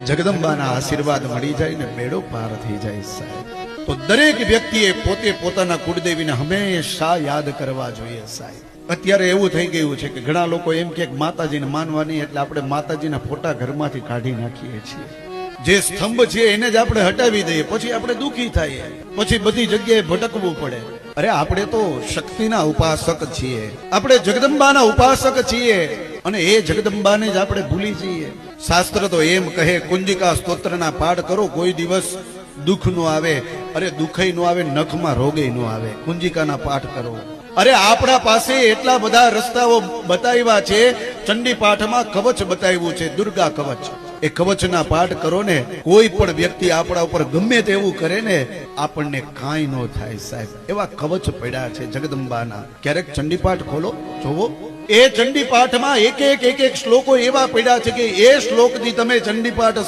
જગદંબાના આશીર્વાદ મળી જાય ને બેડો પાર થઈ જાય સાહેબ. તો દરેક વ્યક્તિએ પોતે પોતાના કુળદેવીને હંમેશા યાદ કરવા જોઈએ સાહેબ. અત્યારે એવું થઈ ગયું છે કે ઘણા લોકો એમ કે માતાજીને માનવાની એટલે આપણે માતાજીના ફોટા ઘરમાંથી કાઢી નાખીએ છીએ. જે સ્તંભ છે એને જ આપણે હટાવી દઈએ, પછી આપણે દુઃખી થઈએ, પછી બધી જગ્યાએ ભટકવું પડે. અરે આપણે તો શક્તિના ઉપાસક છીએ, આપણે જગદંબાના ઉપાસક છીએ, અને એ જગદંબાને જ આપણે ભૂલી જઈએ. શાસ્ત્ર તો એમ કહે, કુંજિકા સ્તોત્રના પાઠ કરો, કોઈ દિવસ દુઃખ નો આવે. અરે દુઃખય નો આવે, નખમાં રોગે નો આવે. કુંજિકાના પાઠ કરો. અરે આપણા પાસે એટલા બધા રસ્તાઓ બતાવ્યા છે. ચંડી પાઠમાં કવચ બતાવ્યું છે, દુર્ગા કવચ. એ કવચના પાઠ કરો ને, કોઈ પણ વ્યક્તિ આપણા ઉપર ગમે તેવું કરે ને, આપણને કાંઈ ન થાય સાહેબ. એવા કવચ પડ્યા છે જગદંબાના. ક્યારેક ચંડી પાઠ ખોલો, જોવો. એ ચંડી પાઠમાં એક એક શ્લોકો એવા પડ્યા છે કે એ શ્લોકથી તમે ચંડી પાઠ